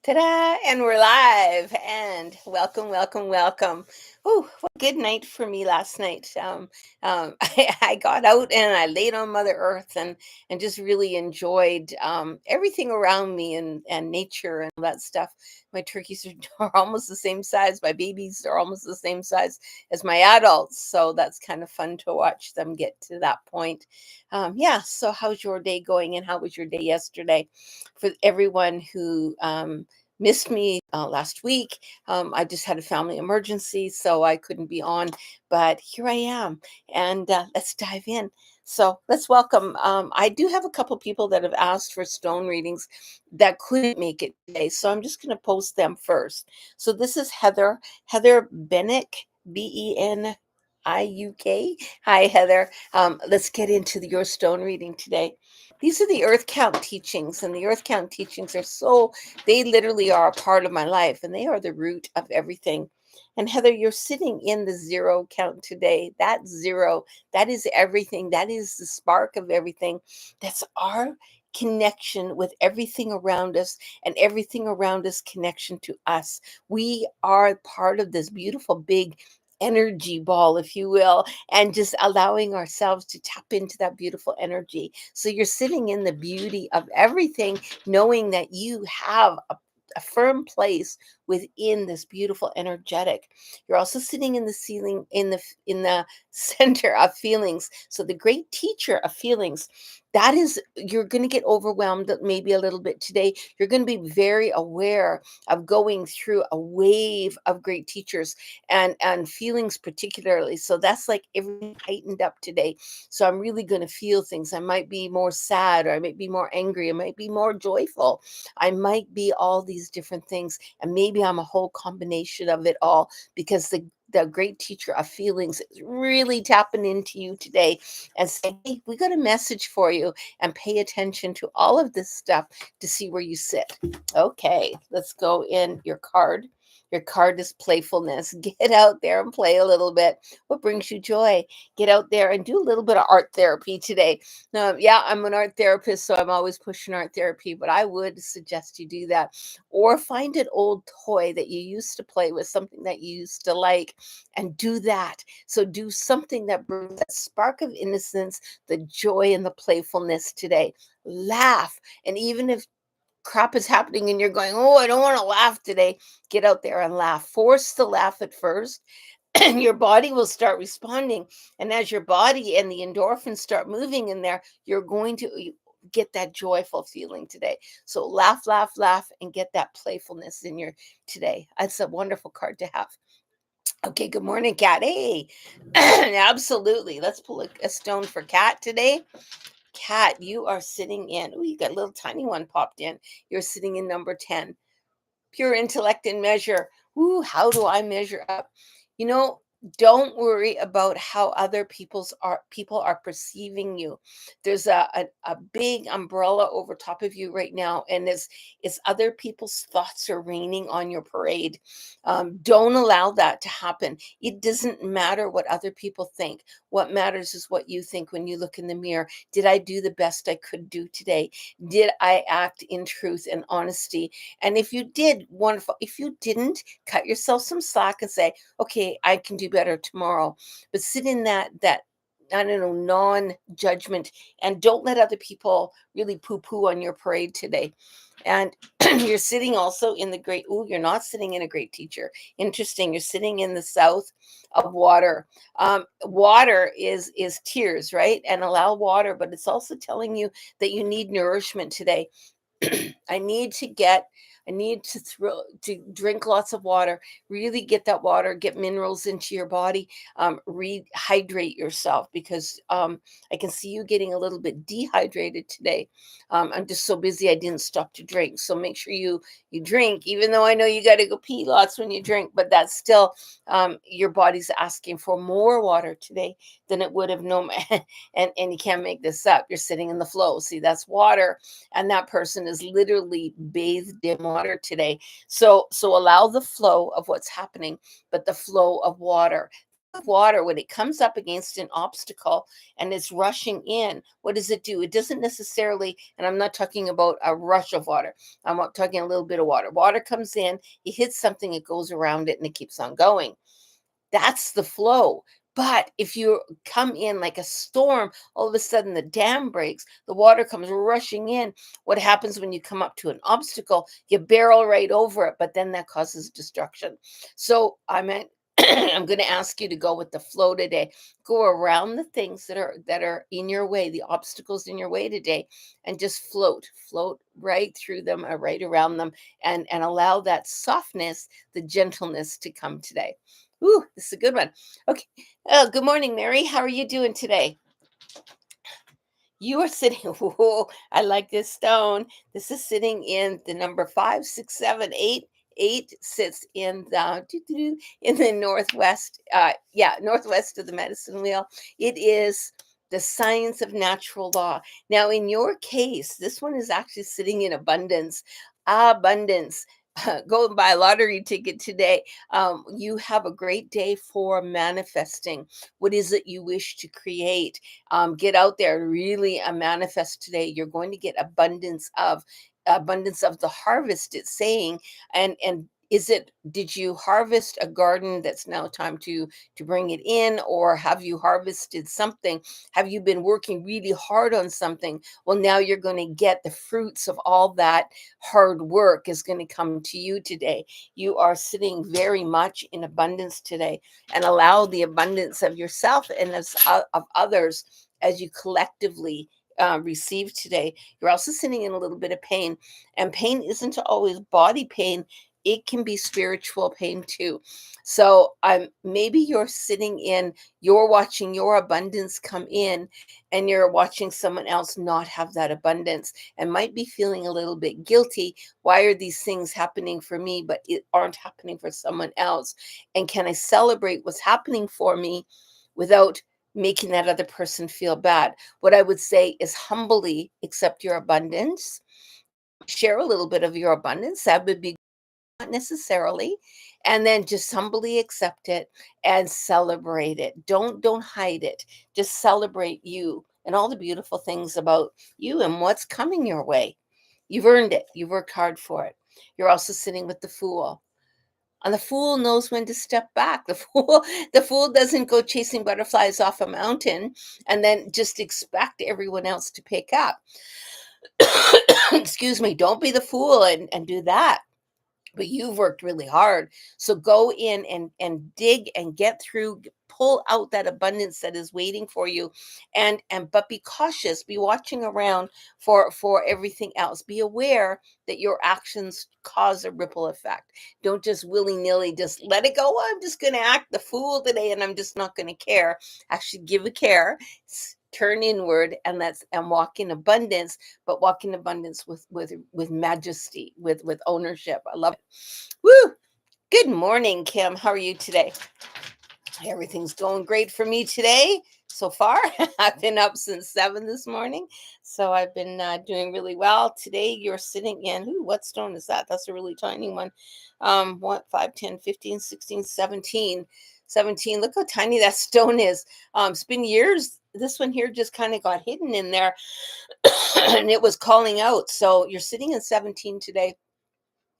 Ta-da! And we're live. And welcome, welcome, welcome. Oh, what a good night for me last night. I got out and I laid on Mother Earth and just really enjoyed everything around me and nature and all that stuff. My turkeys are almost the same size. My babies are almost the same size as my adults. So that's kind of fun to watch them get to that point. Yeah. So how's your day going? And how was your day yesterday? For everyone who missed me last week. I just had a family emergency, so I couldn't be on, but here I am, and let's dive in. So let's welcome. I do have a couple people that have asked for stone readings that couldn't make it today, so I'm just going to post them first. So this is Heather Bennick, Beniuk. Hi, Heather. Let's get into your stone reading today. These are the Earth Count teachings, and the Earth Count teachings are they literally are a part of my life, and they are the root of everything. And Heather, you're sitting in the zero count today. That zero, that is everything. That is the spark of everything. That's our connection with everything around us and everything around us connection to us. We are part of this beautiful big energy ball, if you will, and just allowing ourselves to tap into that beautiful energy. So you're sitting in the beauty of everything, knowing that you have a firm place within this beautiful energetic. You're also sitting in the ceiling in the center of feelings. So the great teacher of feelings, that is, you're going to get overwhelmed maybe a little bit today. You're going to be very aware of going through a wave of great teachers and feelings particularly. So that's like everything heightened up today. So I'm really going to feel things. I might be more sad, or I might be more angry, I might be more joyful, I might be all these different things, and maybe I'm a whole combination of it all, because the great teacher of feelings is really tapping into you today and saying, hey, we got a message for you, and pay attention to all of this stuff to see where you sit. Okay, let's go in your card. Your card is playfulness. Get out there and play a little bit. What brings you joy? Get out there and do a little bit of art therapy today. Yeah, I'm an art therapist, so I'm always pushing art therapy, but I would suggest you do that. Or find an old toy that you used to play with, something that you used to like, and do that. So do something that brings that spark of innocence, the joy and the playfulness today. Laugh. And even if crap is happening and you're going, oh, I don't want to laugh today, get out there and laugh. Force the laugh at first, and your body will start responding. And as your body and the endorphins start moving in there, you're going to get that joyful feeling today. So laugh, laugh, laugh, and get that playfulness in your today. That's a wonderful card to have. Okay, good morning, Kat. Hey, absolutely. Let's pull a stone for Kat today. Kat, you are sitting in. Oh, you got a little tiny one popped in. You're sitting in number 10. Pure intellect and measure. Ooh, how do I measure up? You know, don't worry about how other people are perceiving you. There's a big umbrella over top of you right now, and it's other people's thoughts are raining on your parade. Don't allow that to happen. It doesn't matter what other people think. What matters is what you think when you look in the mirror. Did I do the best I could do today? Did I act in truth and honesty? And if you did, wonderful. If you didn't, cut yourself some slack and say, okay, I can do better tomorrow. But sit in that I don't know, non-judgment, and don't let other people really poo-poo on your parade today. And you're sitting also in the great, you're not sitting in a great teacher. Interesting. You're sitting in the south of water. Water is tears, right? And allow water, but it's also telling you that you need nourishment today. I need to get I need to drink lots of water, really get that water, get minerals into your body, rehydrate yourself, because I can see you getting a little bit dehydrated today. I'm just so busy I didn't stop to drink. So make sure you drink, even though I know you got to go pee lots when you drink, but that's still your body's asking for more water today than it would have known. And you can't make this up. You're sitting in the flow. See, that's water, and that person is literally bathed in water today. So allow the flow of what's happening, but the flow of water. water, when it comes up against an obstacle and it's rushing in, what does it do? It doesn't necessarily, and I'm not talking about a rush of water. I'm talking a little bit of water. Water comes in, it hits something, it goes around it, and it keeps on going. That's the flow. But if you come in like a storm, all of a sudden the dam breaks, the water comes rushing in. What happens when you come up to an obstacle? You barrel right over it, but then that causes destruction. So I'm going to ask you to go with the flow today. Go around the things that are in your way, the obstacles in your way today, and just float right through them, or right around them, and allow that softness, the gentleness to come today. Ooh, this is a good one. Okay. Oh, good morning, Mary. How are you doing today? You are sitting. Oh, I like this stone. This is sitting in the number 5, 6, 7, 8. 8 sits in the in the northwest. Yeah, northwest of the medicine wheel. It is the science of natural law. Now, in your case, this one is actually sitting in abundance. Abundance. Go and buy a lottery ticket today. You have a great day for manifesting. What is it you wish to create? Get out there, really manifest today. You're going to get abundance of the harvest, it's saying. And is it, did you harvest a garden that's now time to bring it in, or have you harvested something? Have you been working really hard on something? Well, now you're going to get the fruits of all that hard work is going to come to you today. You are sitting very much in abundance today, and allow the abundance of yourself and of others as you collectively receive today. You're also sitting in a little bit of pain, and pain isn't always body pain. It can be spiritual pain too. So maybe you're watching your abundance come in, and you're watching someone else not have that abundance, and might be feeling a little bit guilty. Why are these things happening for me, but it aren't happening for someone else? And can I celebrate what's happening for me without making that other person feel bad? What I would say is humbly accept your abundance, share a little bit of your abundance. That would be, not necessarily, and then just humbly accept it and celebrate it. Don't hide it. Just celebrate you and all the beautiful things about you and what's coming your way. You've earned it. You've worked hard for it. You're also sitting with the Fool. And the Fool knows when to step back. The fool doesn't go chasing butterflies off a mountain and then just expect everyone else to pick up. Excuse me. Don't be the fool and do that. But you've worked really hard. So go in and dig and get through, pull out that abundance that is waiting for you. And but be cautious, be watching around for everything else. Be aware that your actions cause a ripple effect. Don't just willy-nilly just let it go. I'm just going to act the fool today and I'm just not going to care. Actually give a care. Turn inward, and walk in abundance, but walk in abundance with majesty, with ownership. I love it. Woo! Good morning, Kim. How are you today? Everything's going great for me today so far. I've been up since 7 this morning, so I've been doing really well. Today you're sitting in, what stone is that? That's a really tiny one. What, 5, 10, 15, 16, 17. 17. Look how tiny that stone is. It's been years. This one here just kind of got hidden in there and it was calling out. So you're sitting in 17 today,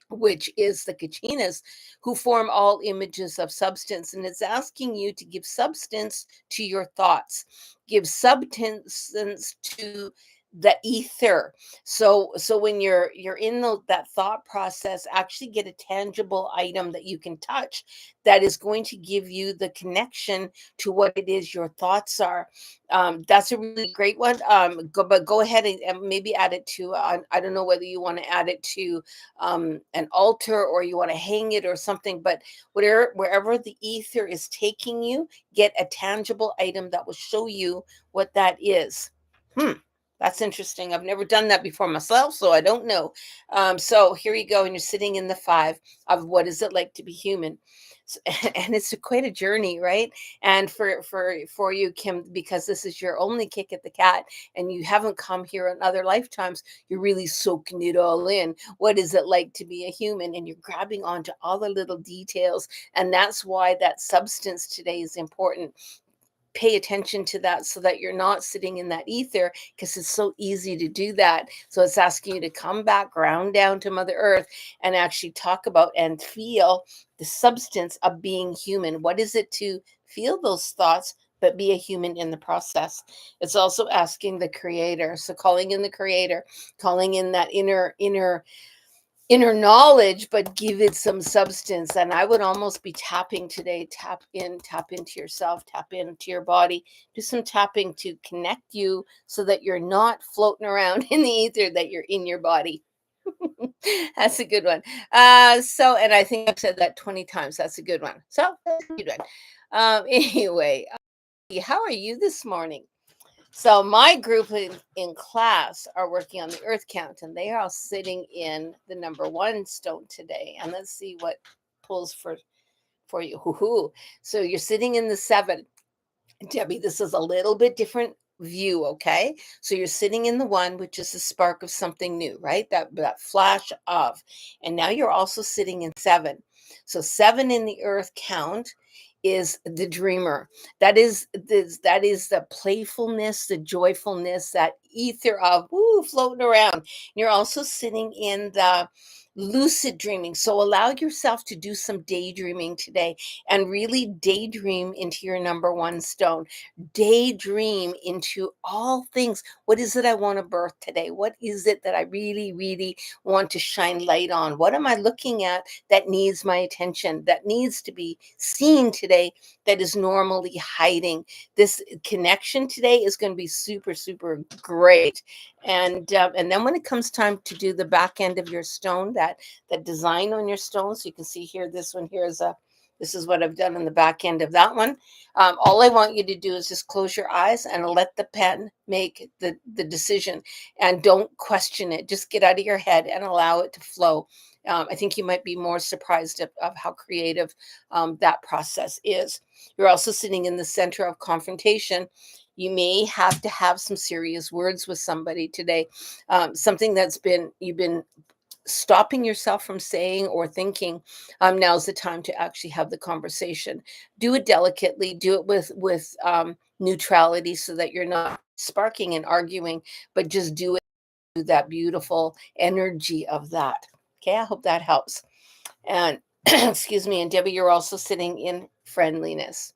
which is the Kachinas, who form all images of substance. And it's asking you to give substance to your thoughts, give substance to the ether. So when you're in that thought process, actually get a tangible item that you can touch that is going to give you the connection to what it is your thoughts are. That's a really great one. But go ahead and maybe add it to, I don't know whether you want to add it to an altar, or you want to hang it or something, but wherever the ether is taking you, get a tangible item that will show you what that is. That's interesting. I've never done that before myself, so I don't know. So here you go, and you're sitting in the 5 of what is it like to be human. And it's quite a journey, right? And for you, Kim, because this is your only kick at the cat, and you haven't come here in other lifetimes, you're really soaking it all in. What is it like to be a human? And you're grabbing onto all the little details, and that's why that substance today is important. Pay attention to that so that you're not sitting in that ether, because it's so easy to do that. So it's asking you to come back, ground down to Mother Earth, and actually talk about and feel the substance of being human. What is it to feel those thoughts, but be a human in the process? It's also asking the creator. So calling in the creator, calling in that inner knowledge, but give it some substance. And I would almost be tapping today. Tap in, tap into yourself, tap into your body, do some tapping to connect you so that you're not floating around in the ether, that you're in your body. That's a good one. And I think I've said that 20 times. That's a good one. So that's a good one. Anyway, how are you this morning? So my group in class are working on the earth count, and they are all sitting in the number one stone today. And let's see what pulls for you. Hoo-hoo. So you're sitting in the 7. Debbie, this is a little bit different view, okay? So you're sitting in the 1, which is the spark of something new, right? That flash of. And now you're also sitting in 7. So 7 in the earth count is the dreamer. That is the playfulness, the joyfulness, that ether of woo floating around. You're also sitting in the lucid dreaming. So allow yourself to do some daydreaming today, and really daydream into your number one stone. Daydream into all things. What is it I want to birth today? What is it that I really, really want to shine light on? What am I looking at that needs my attention, that needs to be seen today, that is normally hiding? This connection today is going to be super, super great. And then when it comes time to do the back end of your stone, that design on your stone, so you can see here, this one here is this is what I've done on the back end of that one. All I want you to do is just close your eyes and let the pen make the decision, and don't question it. Just get out of your head and allow it to flow. I think you might be more surprised of how creative that process is. You're also sitting in the center of confrontation. You may have to have some serious words with somebody today, something you've been stopping yourself from saying or thinking. Now's the time to actually have the conversation. Do it delicately. Do it with neutrality, so that you're not sparking and arguing, but just do it with that beautiful energy of that. Okay, I hope that helps. And excuse me. And Debbie, you're also sitting in friendliness.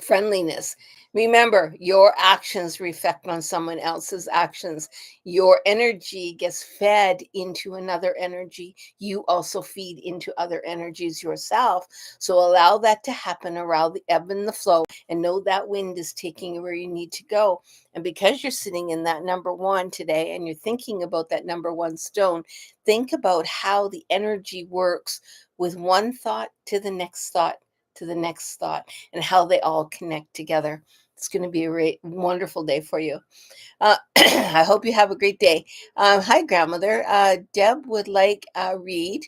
Friendliness. Remember, your actions reflect on someone else's actions. Your energy gets fed into another energy. You also feed into other energies yourself. So allow that to happen around the ebb and the flow, and know that wind is taking you where you need to go. And because you're sitting in that number 1 today, and you're thinking about that number 1 stone, think about how the energy works with one thought to the next thought to the next thought, and how they all connect together. It's going to be a wonderful day for you. I hope you have a great day. Hi, grandmother. Deb would like a read.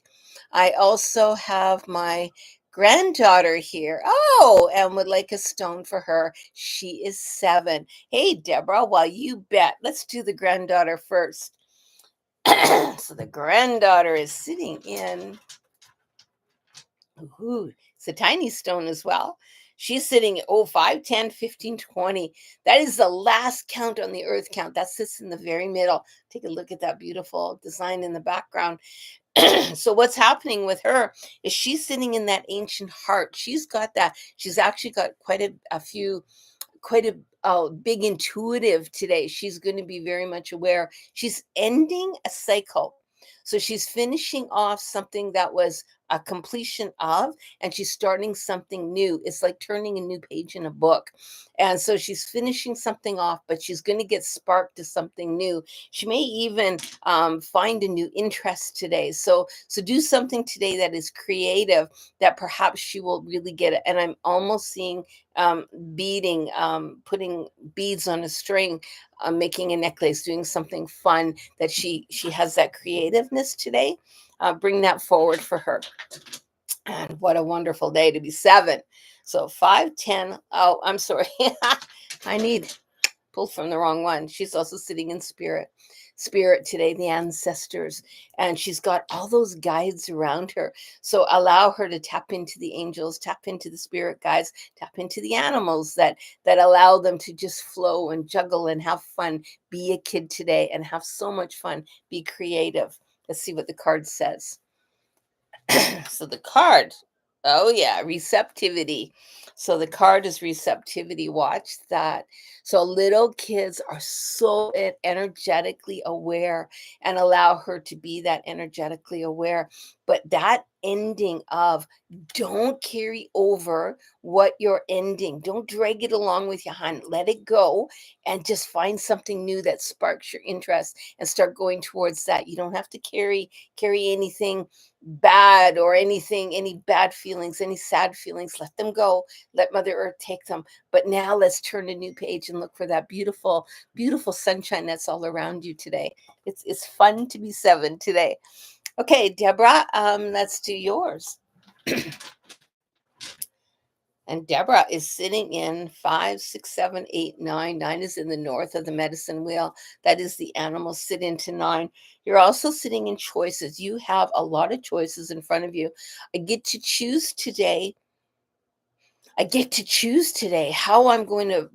I also have my granddaughter here. Oh, and would like a stone for her. She is 7. Hey, Deborah. Well, you bet. Let's do the granddaughter first. So the granddaughter is sitting in. Ooh, it's a tiny stone as well. She's sitting at 5, 10, 15, 20. That is the last count on the earth count. That sits in the very middle. Take a look at that beautiful design in the background. So what's happening with her is she's sitting in that ancient heart. She's got that. She's actually got quite a big intuitive today. She's going to be very much aware. She's ending a cycle. So she's finishing off something that was a completion of, and she's starting something new. It's like turning a new page in a book. And so she's finishing something off, but she's going to get sparked to something new. She may even find a new interest today. So do something today that is creative, that perhaps she will really get it. And I'm almost seeing beading, putting beads on a string, making a necklace, doing something fun, that she has that creativeness today. Bring that forward for her. And what a wonderful day to be 7. So 5, 10. Oh, I'm sorry. I need pulled from the wrong one. She's also sitting in spirit today, the ancestors, and she's got all those guides around her. So allow her to tap into the angels, tap into the spirit guides, tap into the animals that allow them to just flow and juggle and have fun. Be a kid today and have so much fun. Be creative. Let's see what the card says. So the card, oh yeah, receptivity. So the card is receptivity. Watch that. So little kids are so energetically aware, and allow her to be that energetically aware. But that ending of, don't carry over what you're ending. Don't drag it along with you, hon. Let it go and just find something new that sparks your interest and start going towards that. You don't have to carry anything bad or anything, any bad feelings, any sad feelings. Let them go. Let Mother Earth take them. But now let's turn a new page and look for that beautiful, beautiful sunshine that's all around you today. It's fun to be 7 today. Okay, Deborah, let's do yours. And Deborah is sitting in 5, 6, 7, 8, 9. 9 is in the north of the medicine wheel. That is the animal sit into 9. You're also sitting in choices. You have a lot of choices in front of you. I get to choose today. I get to choose today how I'm going to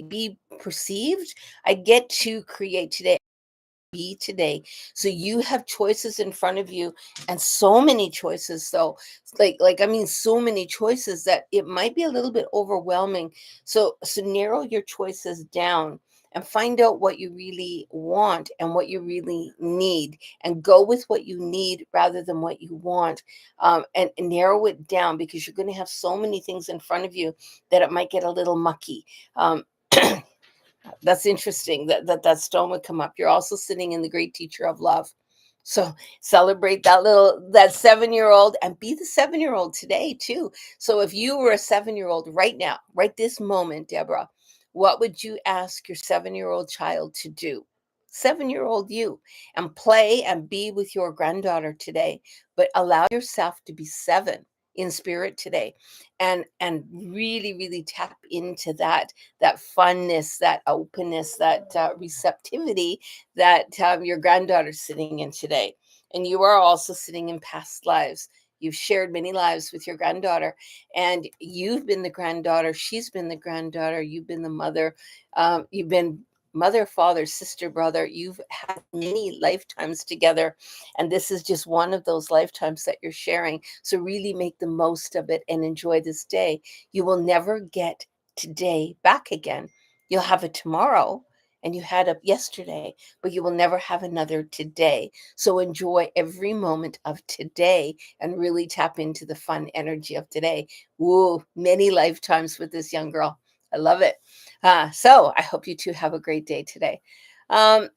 be perceived. I get to create today. Be today. So you have choices in front of you, and so many choices. So like I mean, so many choices that it might be a little bit overwhelming. So narrow your choices down and find out what you really want and what you really need, and go with what you need rather than what you want. And narrow it down, because you're going to have so many things in front of you that it might get a little mucky. um, That's interesting that stone would come up. You're also sitting in the great teacher of love. So celebrate that 7-year-old, and be the 7-year-old today too. So if you were a 7-year-old right now, right this moment, Deborah, what would you ask your 7-year-old child to do? 7-year-old you, and play and be with your granddaughter today, but allow yourself to be 7 in spirit today, and really, really tap into that funness, that openness, that receptivity that your granddaughter's sitting in today. And you are also sitting in past lives. You've shared many lives with your granddaughter, and you've been the granddaughter. She's been the granddaughter. You've been the mother. You've been mother, father, sister, brother. You've had many lifetimes together, and this is just one of those lifetimes that you're sharing. So really make the most of it and enjoy this day. You will never get today back again. You'll have it tomorrow, and you had it yesterday, but you will never have another today. So enjoy every moment of today and really tap into the fun energy of today. Woo, many lifetimes with this young girl. I love it. So I hope you two have a great day today. Um,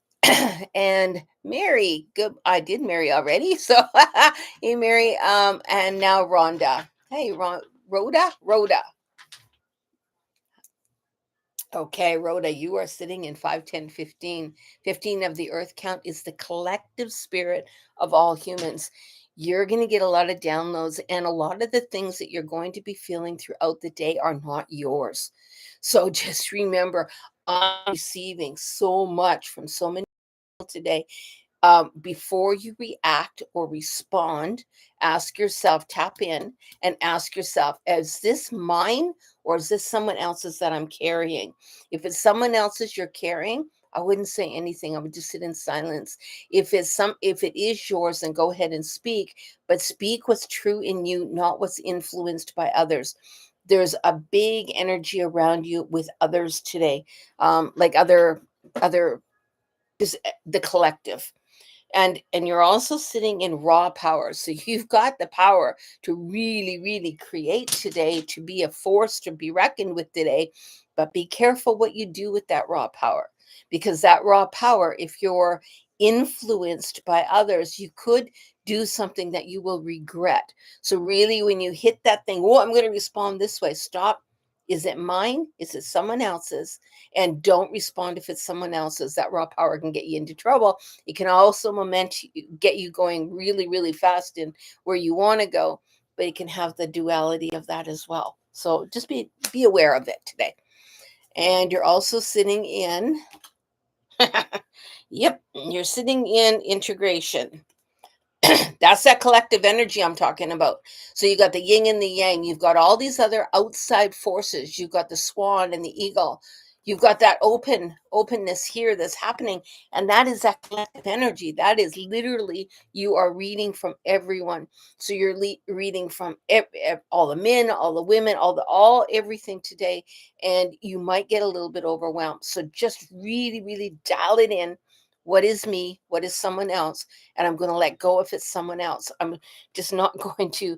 and Mary, good. I did Mary already. So hey, Mary. And now Rhonda. Hey, Rhoda. Okay, Rhoda, you are sitting in 5, 10, 15. 15 of the earth count is the collective spirit of all humans. You're going to get a lot of downloads, and a lot of the things that you're going to be feeling throughout the day are not yours. So just remember, I'm receiving so much from so many people today. Before you react or respond, ask yourself, tap in and ask yourself, is this mine or is this someone else's that I'm carrying? If it's someone else's you're carrying, I wouldn't say anything. I would just sit in silence. If it is yours, then go ahead and speak, but speak what's true in you, not what's influenced by others. There's a big energy around you with others today, like other just the collective. And you're also sitting in raw power, so you've got the power to really, really create today, to be a force to be reckoned with today. But be careful what you do with that raw power, because that raw power, if you're influenced by others, you could do something that you will regret. So really, when you hit that thing, oh, I'm going to respond this way, stop. Is it mine? Is it someone else's? And don't respond if it's someone else's. That raw power can get you into trouble. It can also get you going really, really fast in where you want to go. but it can have the duality of that as well. So just be aware of it today. And you're also sitting in, yep, you're sitting in integration. That's that collective energy I'm talking about. So you got the yin and the yang. You've got all these other outside forces. You've got the swan and the eagle. You've got that openness here that's happening. And that is that collective energy. That is literally, you are reading from everyone. So you're reading from all the men, all the women, everything today. And you might get a little bit overwhelmed. So just really, really dial it in. What is me? What is someone else? And I'm going to let go if it's someone else. I'm just not going to,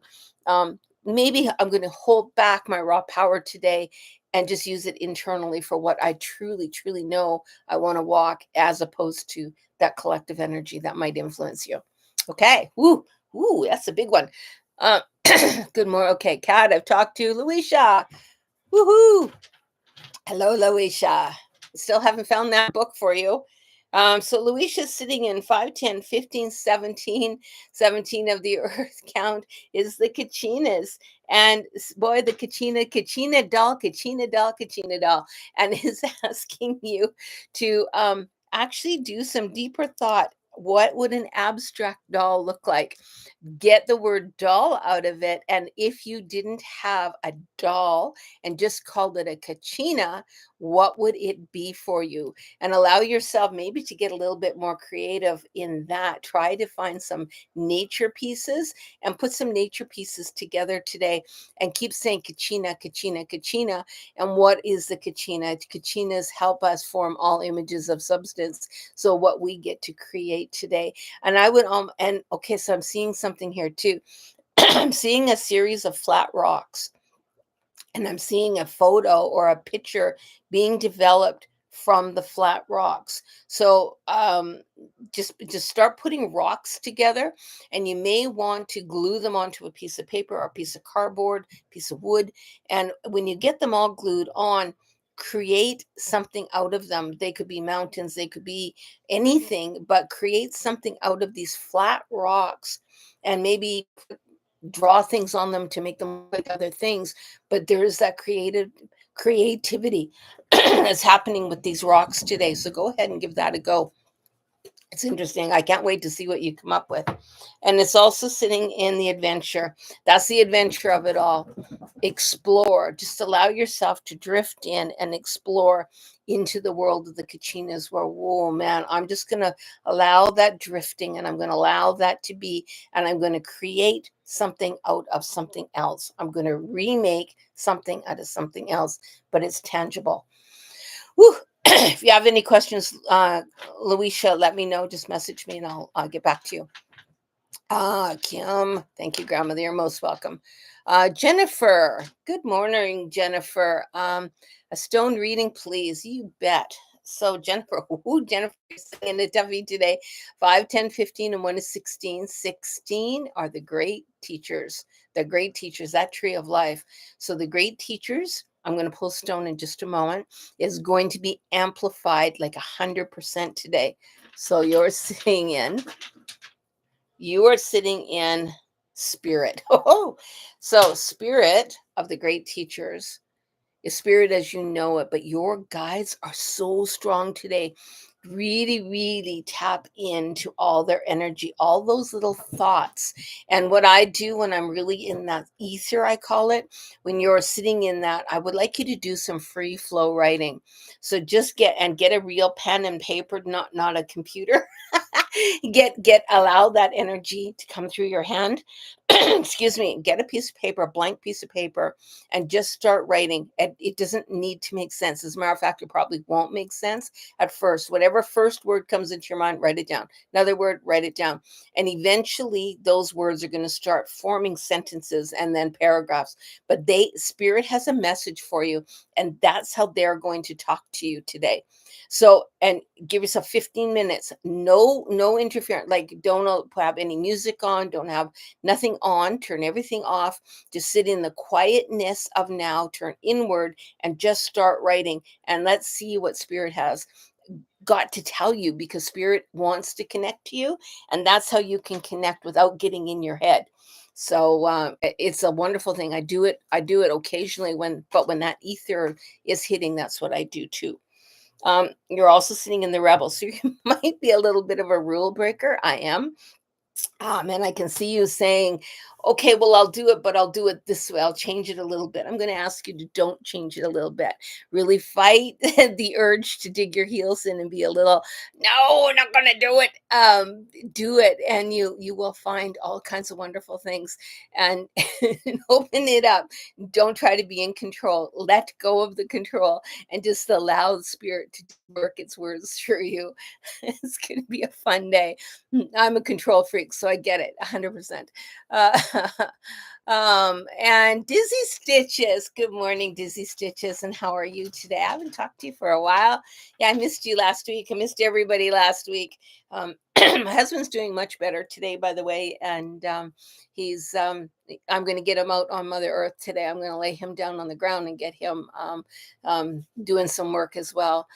maybe I'm going to hold back my raw power today and just use it internally for what I truly, truly know I want to walk, as opposed to that collective energy that might influence you. Okay. Woo, that's a big one. Good morning. Okay, Kat, I've talked to Luisha. Woohoo. Hello, Luisha. Still haven't found that book for you. So Luisha's sitting in 5, 10, 15, 17. 17 of the earth count is the Kachinas. And boy, the Kachina doll, and is asking you to actually do some deeper thought. What would an abstract doll look like? Get the word doll out of it. And if you didn't have a doll and just called it a kachina, what would it be for you? And allow yourself maybe to get a little bit more creative in that. Try to find some nature pieces and put some nature pieces together today, and keep saying kachina, kachina, kachina. And what is the kachina? Kachinas help us form all images of substance. So what we get to create today. And I would and okay, so I'm seeing something here too. I'm seeing a series of flat rocks, and I'm seeing a photo or a picture being developed from the flat rocks. So just start putting rocks together, and you may want to glue them onto a piece of paper or a piece of cardboard, piece of wood. And when you get them all glued on, create something out of them. They could be mountains, they could be anything, but create something out of these flat rocks, and maybe draw things on them to make them like other things. But there is that creativity that's happening with these rocks today. So go ahead and give that a go. It's interesting. I can't wait to see what you come up with. And it's also sitting in the adventure. That's the adventure of it all. Explore. Just allow yourself to drift in and explore into the world of the Kachinas, where, whoa, man, I'm just going to allow that drifting, and I'm going to allow that to be, and I'm going to create something out of something else. I'm going to remake something out of something else, but it's tangible. Woo. If you have any questions, Luisha, let me know. Just message me and I'll get back to you. Kim, thank you, Grandmother. You're most welcome. Jennifer, good morning, Jennifer. A stone reading, please. You bet. So Jennifer, Jennifer is in the Duffy today. 5, 10, 15, and 1 is 16. 16 are the great teachers. The great teachers, that tree of life. So the great teachers, I'm going to pull stone in just a moment, is going to be amplified like 100% today. So you're sitting in spirit. Oh, so spirit of the great teachers is spirit as you know it, but your guides are so strong today. Really, really tap into all their energy, all those little thoughts. And what I do when I'm really in that ether, I call it, when you're sitting in that, I would like you to do some free flow writing. So just get a real pen and paper, not a computer. Allow that energy to come through your hand. Excuse me. Get a piece of paper, a blank piece of paper, and just start writing. It doesn't need to make sense. As a matter of fact, it probably won't make sense at first. Whatever first word comes into your mind, write it down. Another word, write it down. And eventually those words are going to start forming sentences and then paragraphs. But Spirit has a message for you, and that's how they're going to talk to you today. So, and give yourself 15 minutes. No interference. Like, don't have any music on. Don't have nothing on. Turn everything off. Just sit in the quietness of now. Turn inward and just start writing. And let's see what Spirit has got to tell you, because Spirit wants to connect to you. And that's how you can connect without getting in your head. So it's a wonderful thing. I do it occasionally when that ether is hitting, that's what I do too. You're also sitting in the rebel, so you might be a little bit of a rule breaker. I am. And I can see you saying, okay, well, I'll do it, but I'll do it this way. I'll change it a little bit. I'm going to ask you to don't change it a little bit. Really fight the urge to dig your heels in and be a little, no, we're not going to do it. Do it, and you will find all kinds of wonderful things. And open it up. Don't try to be in control. Let go of the control and just allow the spirit to work its words through you. It's going to be a fun day. I'm a control freak, so I get it 100%. Uh, and Dizzy Stitches, good morning, Dizzy Stitches, and how are you today? I haven't talked to you for a while. Yeah, I missed you last week. I missed everybody last week. My husband's doing much better today, by the way, and he's. I'm going to get him out on Mother Earth today. I'm going to lay him down on the ground and get him doing some work as well.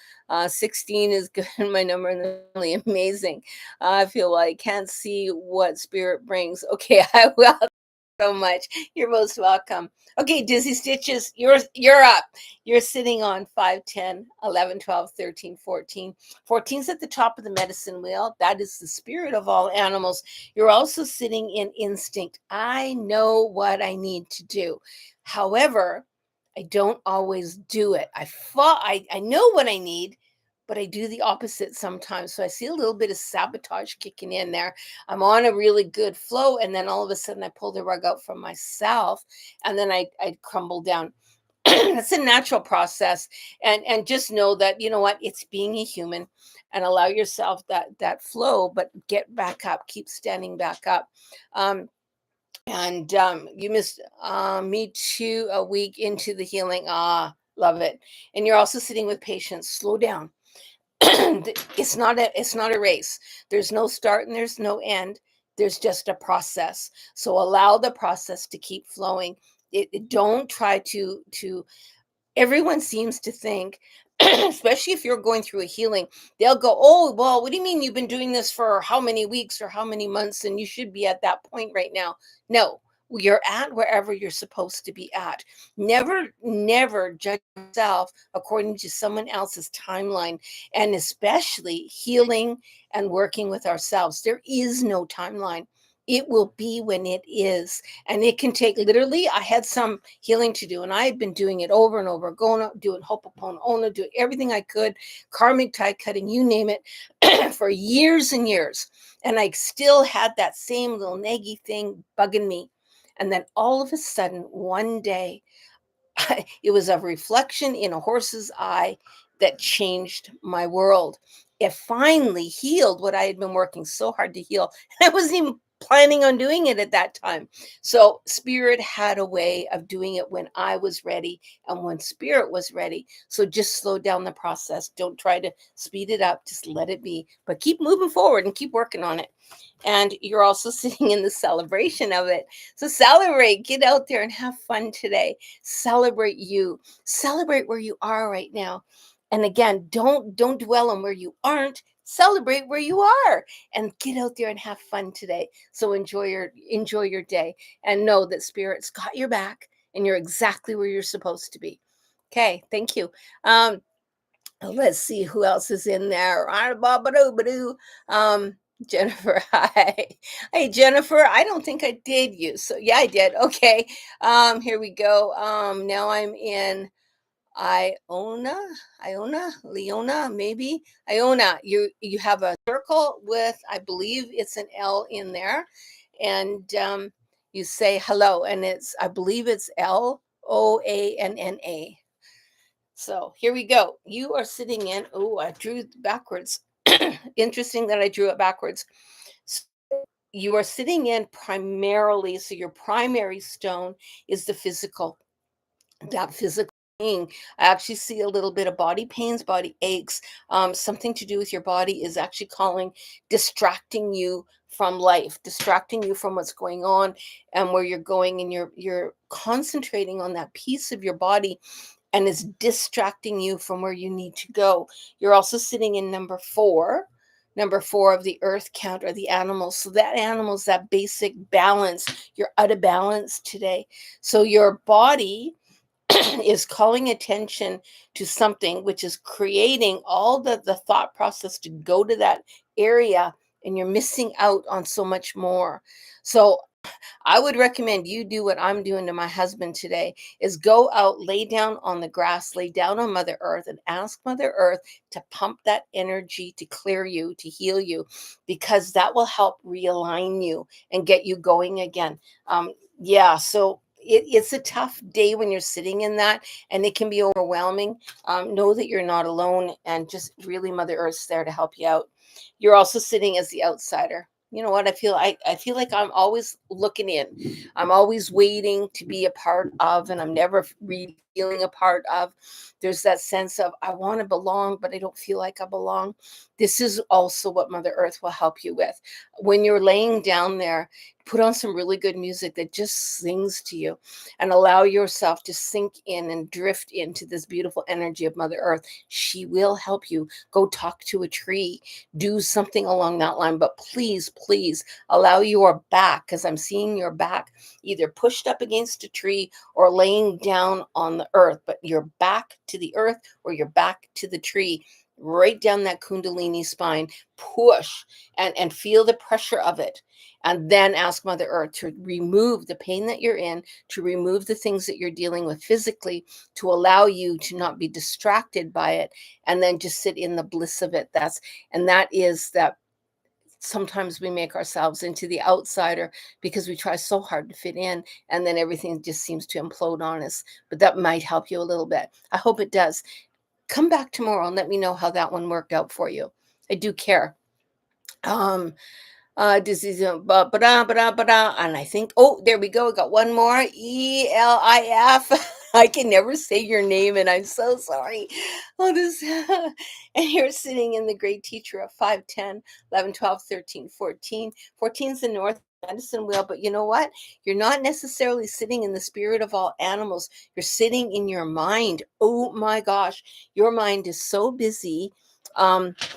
16 is good. My number in the family, amazing. I feel like I can't see what spirit brings. Okay, I will so much. You're most welcome. Okay, Dizzy Stitches, you're up. You're sitting on 5, 10, 11, 12, 13, 14. 14's at the top of the medicine wheel. That is the spirit of all animals. You're also sitting in instinct. I know what I need to do. However, I don't always do it. I know what I need, but I do the opposite sometimes. So I see a little bit of sabotage kicking in there. I'm on a really good flow, and then all of a sudden I pull the rug out from myself, and then I crumble down. It's a natural process, and just know that you know what, it's being a human, and allow yourself that flow, but get back up, keep standing back up. And You missed me too, a week into the healing. Love it. And you're also sitting with patience. Slow down. It's not a race. There's no start and there's no end. There's just a process. So allow the process to keep flowing. Don't try to everyone seems to think, especially if you're going through a healing, they'll go, oh, well, what do you mean you've been doing this for how many weeks or how many months and you should be at that point right now? No, you're at wherever you're supposed to be at. Never judge yourself according to someone else's timeline, and especially healing and working with ourselves. There is no timeline. It will be when it is. And it can take literally, I had some healing to do, and I had been doing it over and over, going up, doing Ho'oponopono, doing everything I could, karmic tie cutting, you name it, for years and years. And I still had that same little naggy thing bugging me. And then all of a sudden, one day, it was a reflection in a horse's eye that changed my world. It finally healed what I had been working so hard to heal. And I wasn't even planning on doing it at that time. So, spirit had a way of doing it when I was ready and when spirit was ready. So, just slow down the process. Don't try to speed it up. Just let it be. But keep moving forward and keep working on it. And you're also sitting in the celebration of it. So, celebrate, get out there and have fun today. Celebrate you, celebrate where you are right now. And again, don't dwell on where you aren't. Celebrate where you are and get out there and have fun today. So enjoy your day and know that spirit's got your back and you're exactly where you're supposed to be. Okay, thank you. Let's see who else is in there. Um, Jennifer, hi. Hey, Jennifer, I don't think I did you. So yeah, I did. Okay. Here we go. Now I'm in Leona, maybe. Iona, you have a circle with, I believe it's an L in there. And you say hello, and I believe it's LOANNA. So here we go. You are sitting in, oh, I drew backwards. Interesting that I drew it backwards. So you are sitting in primarily, so your primary stone is the physical, that physical being. I actually see a little bit of body pains, body aches. Something to do with your body is actually distracting you from life, distracting you from what's going on and where you're going, and you're concentrating on that piece of your body and is distracting you from where you need to go. You're also sitting in number 4. Number 4 of the earth count are the animals. So that animal's that basic balance. You're out of balance today. So your body is calling attention to something which is creating all the thought process to go to that area, and you're missing out on so much more. So I would recommend you do what I'm doing to my husband today, is go out, lay down on the grass, lay down on Mother Earth, and ask Mother Earth to pump that energy to clear you, to heal you, because that will help realign you and get you going again. Yeah, so it's a tough day when you're sitting in that, and it can be overwhelming. Know that you're not alone, and just really Mother Earth's there to help you out. You're also sitting as the outsider. You know what I feel? I feel like I'm always looking in. I'm always waiting to be a part of, and I'm never really feeling a part of. There's that sense of I want to belong, but I don't feel like I belong. This is also what Mother Earth will help you with. When you're laying down there, put on some really good music that just sings to you, and allow yourself to sink in and drift into this beautiful energy of Mother Earth. She will help you. Go talk to a tree, do something along that line. But please, please allow your back, because I'm seeing your back either pushed up against a tree or laying down on the earth, but your back to the earth or your back to the tree, right down that Kundalini spine. Push and feel the pressure of it. And then ask Mother Earth to remove the pain that you're in, to remove the things that you're dealing with physically, to allow you to not be distracted by it, and then just sit in the bliss of it. That is that sometimes we make ourselves into the outsider because we try so hard to fit in, and then everything just seems to implode on us. But that might help you a little bit. I hope it does. Come back tomorrow and let me know how that one worked out for you. I do care. Disease, and I think, oh, there we go. I got one more. ELIF. I can never say your name, and I'm so sorry. Oh, this, and you're sitting in the great teacher of 5, 10, 11, 12, 13, 14. 14 is the North medicine wheel, but you know what? You're not necessarily sitting in the spirit of all animals. You're sitting in your mind. Oh my gosh, your mind is so busy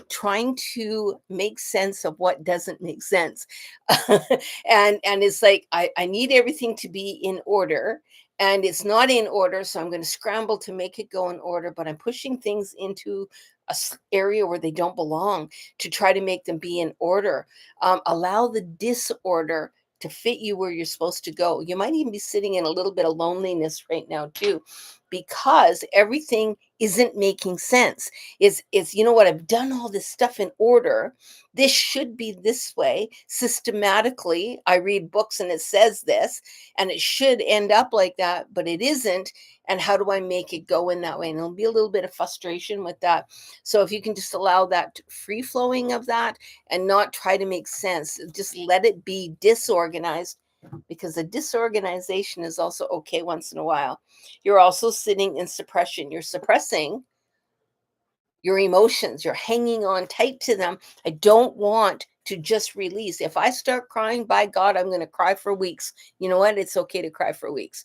trying to make sense of what doesn't make sense. And it's like I need everything to be in order, and it's not in order, so I'm going to scramble to make it go in order, but I'm pushing things into a area where they don't belong to try to make them be in order. Allow the disorder to fit you where you're supposed to go. You might even be sitting in a little bit of loneliness right now too, because everything isn't making sense. It's you know what, I've done all this stuff in order. This should be this way systematically. I read books and it says this, and it should end up like that, but it isn't. And how do I make it go in that way? And there'll be a little bit of frustration with that. So if you can just allow that free flowing of that and not try to make sense, just let it be disorganized, because the disorganization is also okay once in a while. You're also sitting in suppression. You're suppressing your emotions. You're hanging on tight to them. I don't want to just release. If I start crying, by God, I'm going to cry for weeks. You know what? It's okay to cry for weeks.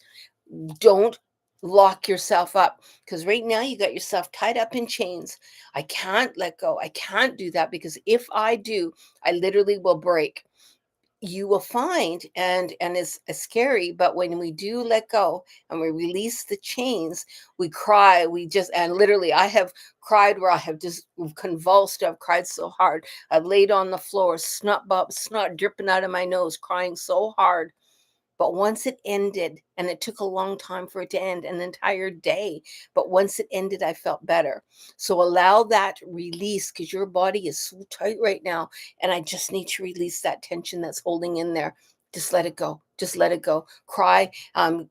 Don't lock yourself up, because right now you got yourself tied up in chains. I can't let go. I can't do that, because if I do, I literally will break. You will find, and it's scary, but when we do let go and we release the chains, we cry. We just, and literally I have cried where I have just convulsed. I've cried so hard. I've laid on the floor, snot dripping out of my nose, crying so hard. But once it ended, and it took a long time for it to end, an entire day, but once it ended, I felt better. So allow that release, because your body is so tight right now. And I just need to release that tension that's holding in there. Just let it go. Just let it go. Cry.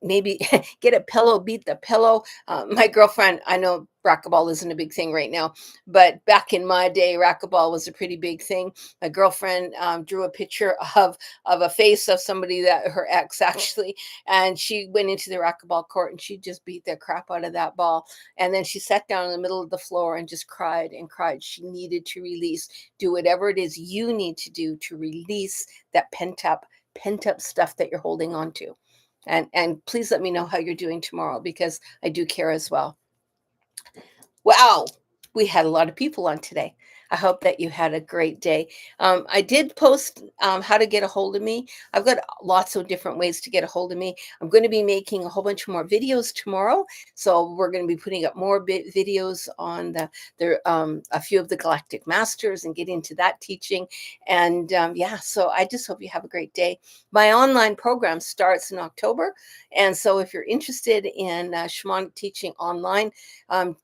Maybe get a pillow, beat the pillow. My girlfriend, I know racquetball isn't a big thing right now, but back in my day, racquetball was a pretty big thing. My girlfriend drew a picture of a face of somebody, that her ex actually, and she went into the racquetball court and she just beat the crap out of that ball. And then she sat down in the middle of the floor and just cried and cried. She needed to release. Do whatever it is you need to do to release that pent up stuff that you're holding on to. And please let me know how you're doing tomorrow, because I do care as well. Wow, we had a lot of people on today. I hope that you had a great day. I did post how to get a hold of me. I've got lots of different ways to get a hold of me. I'm going to be making a whole bunch more videos tomorrow. So we're going to be putting up more videos on a few of the Galactic Masters and get into that teaching. And yeah, so I just hope you have a great day. My online program starts in October. And so if you're interested in shamanic teaching online,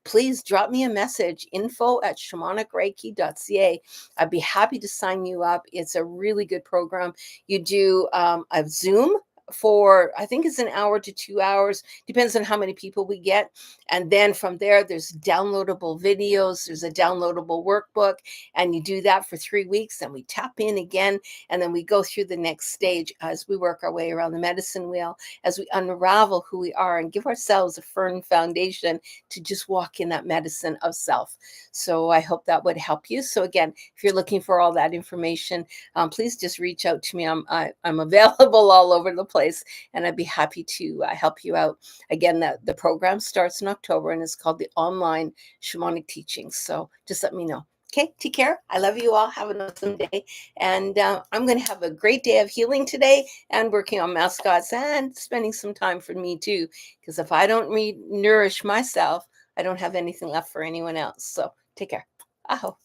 please drop me a message, info@shamanicreiki.ca. I'd be happy to sign you up. It's a really good program. You do a Zoom for, I think it's an hour to 2 hours, depends on how many people we get. And then from there, there's downloadable videos, there's a downloadable workbook, and you do that for 3 weeks. And we tap in again, and then we go through the next stage as we work our way around the medicine wheel, as we unravel who we are and give ourselves a firm foundation to just walk in that medicine of self. So I hope that would help you. So again, if you're looking for all that information, please just reach out to me. I'm available all over the place, and I'd be happy to help you out. Again, the program starts in October, and it's called the Online Shamanic Teachings. So just let me know. Okay, take care. I love you all. Have an awesome day. And I'm going to have a great day of healing today and working on mascots and spending some time for me too. Because if I don't nourish myself, I don't have anything left for anyone else. So take care. Aho.